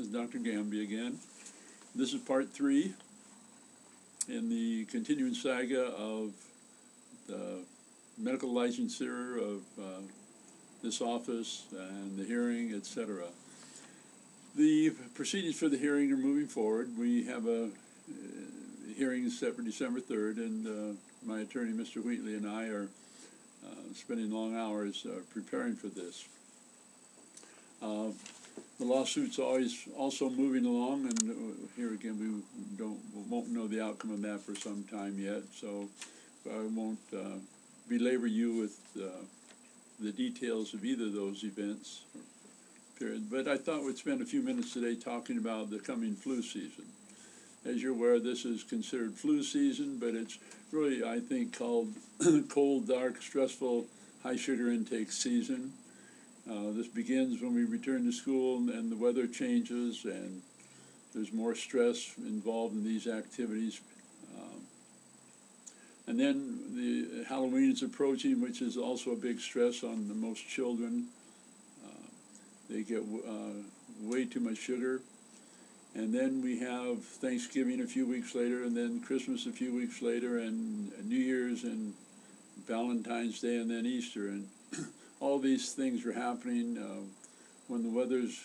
This is Dr. Gambee again. This is part 3 in the continuing saga of the medical licensure of this office and the hearing, etc. The proceedings for the hearing are moving forward. We have a hearing set for December 3rd, and my attorney, Mr. Wheatley, and I are spending long hours preparing for this. The lawsuit's always also moving along, and here again we won't know the outcome of that for some time yet, so I won't belabor you with the details of either of those events. Period. But I thought we'd spend a few minutes today talking about the coming flu season. As you're aware, this is considered flu season, but it's really, I think, called cold, dark, stressful, high sugar intake season. This begins when we return to school and the weather changes and there's more stress involved in these activities. And then the Halloween is approaching, which is also a big stress on the most children. They get way too much sugar. And then we have Thanksgiving a few weeks later, and then Christmas a few weeks later, and New Year's and Valentine's Day, and then Easter. And all these things are happening when the weather's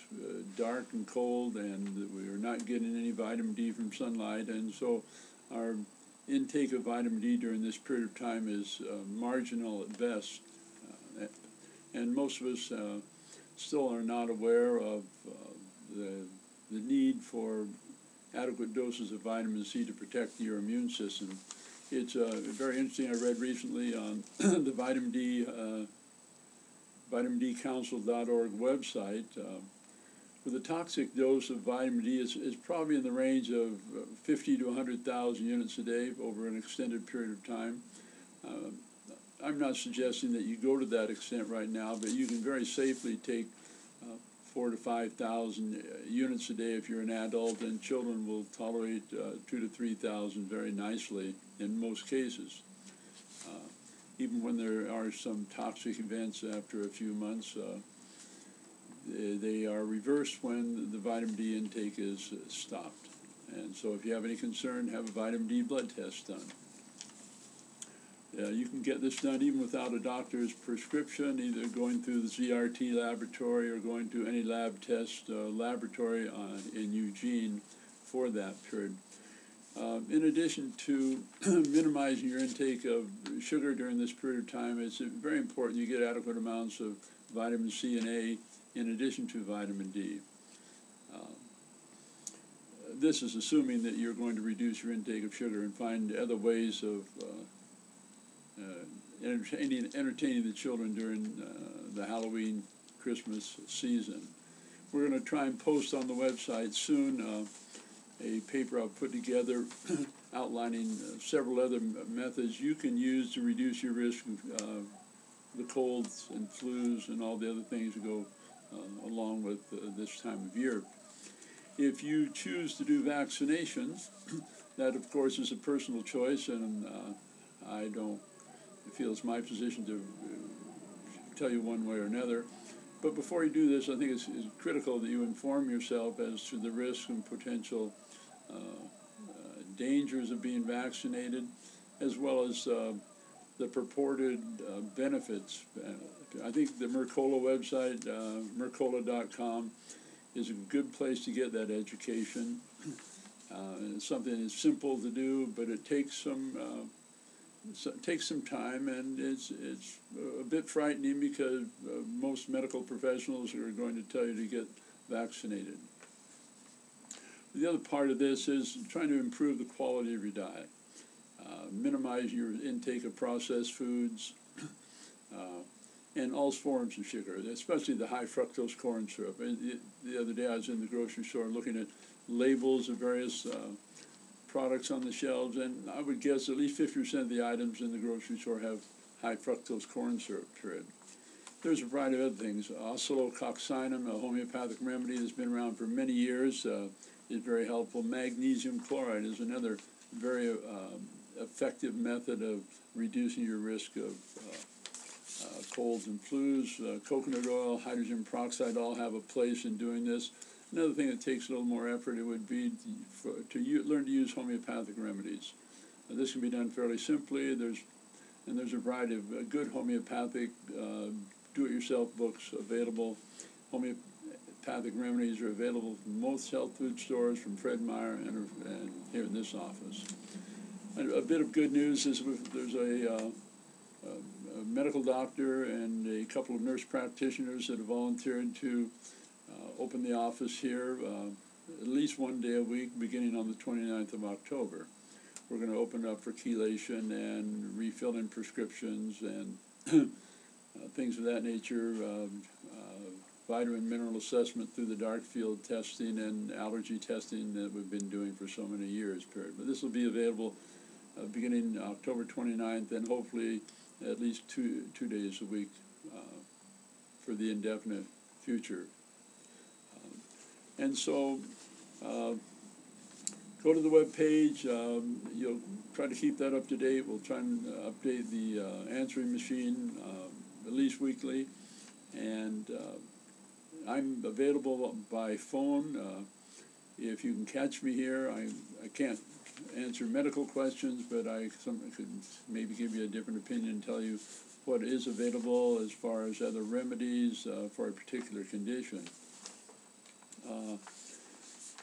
dark and cold, and we are not getting any vitamin D from sunlight. And so our intake of vitamin D during this period of time is marginal at best. And most of us still are not aware of the need for adequate doses of vitamin C to protect your immune system. It's very interesting. I read recently on the VitaminDCouncil.org website with a toxic dose of vitamin D is probably in the range of 50 to 100,000 units a day over an extended period of time. I'm not suggesting that you go to that extent right now, but you can very safely take 4,000 to 5,000 units a day if you're an adult, and children will tolerate 2,000 to 3,000 very nicely in most cases. Even when there are some toxic events after a few months, they are reversed when the vitamin D intake is stopped. And so if you have any concern, have a vitamin D blood test done. You can get this done even without a doctor's prescription, either going through the ZRT laboratory or going to any lab test laboratory in Eugene for that period. In addition to minimizing your intake of sugar during this period of time, it's very important you get adequate amounts of vitamin C and A in addition to vitamin D. This is assuming that you're going to reduce your intake of sugar and find other ways of entertaining the children during the Halloween, Christmas season. We're going to try and post on the website soon a paper I've put together outlining several other methods you can use to reduce your risk of the colds and flus and all the other things that go along with this time of year. If you choose to do vaccinations, that of course is a personal choice, and I don't feel it's my position to tell you one way or another. But before you do this, I think it's critical that you inform yourself as to the risks and potential dangers of being vaccinated, as well as the purported benefits. I think the Mercola website, Mercola.com, is a good place to get that education. It's something that's simple to do, but it takes some time, and it's a bit frightening because most medical professionals are going to tell you to get vaccinated. The other part of this is trying to improve the quality of your diet. Minimize your intake of processed foods and all forms of sugar, especially the high fructose corn syrup. The other day I was in the grocery store looking at labels of various products on the shelves, and I would guess at least 50% of the items in the grocery store have high fructose corn syrup. There's a variety of other things. Oscillococcinum, a homeopathic remedy that's been around for many years, is very helpful. Magnesium chloride is another very effective method of reducing your risk of colds and flus. Coconut oil, hydrogen peroxide all have a place in doing this. Another thing that takes a little more effort, it would be to learn to use homeopathic remedies. This can be done fairly simply. There's a variety of good homeopathic do-it-yourself books available. Homeopathic remedies are available from most health food stores, from Fred Meyer, and here in this office. A bit of good news is there's a medical doctor and a couple of nurse practitioners that have volunteered to open the office here at least one day a week beginning on the 29th of October. We're going to open up for chelation and refilling prescriptions and things of that nature, vitamin mineral assessment through the dark field testing and allergy testing that we've been doing for so many years, period. But this will be available beginning October 29th and hopefully at least two days a week for the indefinite future. And so go to the web page. You'll try to keep that up to date. We'll try and update the answering machine at least weekly. And I'm available by phone. If you can catch me here, I can't answer medical questions, but I could maybe give you a different opinion and tell you what is available as far as other remedies for a particular condition.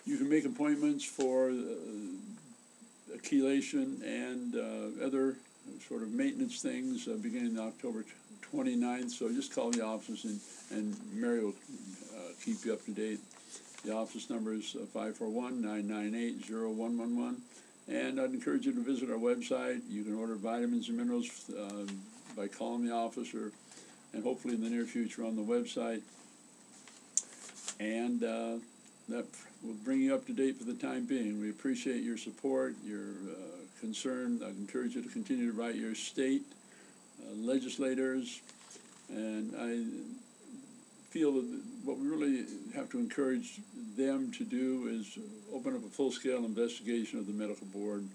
You can make appointments for chelation and other sort of maintenance things beginning October 29th. So just call the office and Mary will keep you up to date. The office number is 541-998-0111. And I'd encourage you to visit our website. You can order vitamins and minerals by calling the office and hopefully in the near future on the website. And that will bring you up to date for the time being. We appreciate your support, your concern. I encourage you to continue to write your state legislators, and I feel that what we really have to encourage them to do is open up a full-scale investigation of the medical board.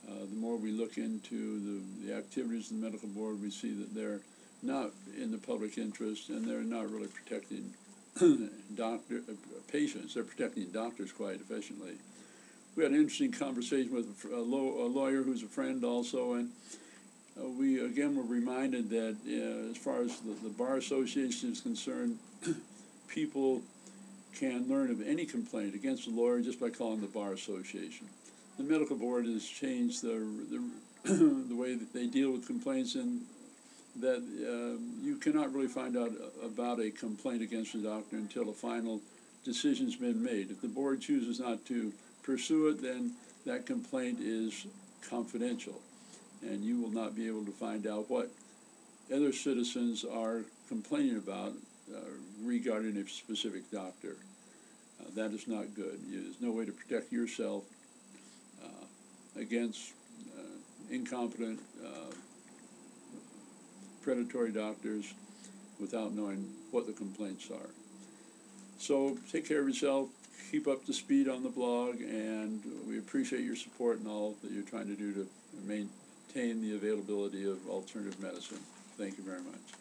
The more we look into the activities of the medical board, we see that they're not in the public interest and they're not really protecting patients. They're protecting doctors quite efficiently. We had an interesting conversation with a lawyer who's a friend also, and we again were reminded that as far as the Bar Association is concerned, people can learn of any complaint against a lawyer just by calling the Bar Association. The medical board has changed the way that they deal with complaints, and that you cannot really find out about a complaint against a doctor until a final decision's been made. If the board chooses not to pursue it, then that complaint is confidential, and you will not be able to find out what other citizens are complaining about regarding a specific doctor. That is not good. There's no way to protect yourself against incompetent, predatory doctors without knowing what the complaints are. So take care of yourself, keep up to speed on the blog, and we appreciate your support and all that you're trying to do to maintain the availability of alternative medicine. Thank you very much.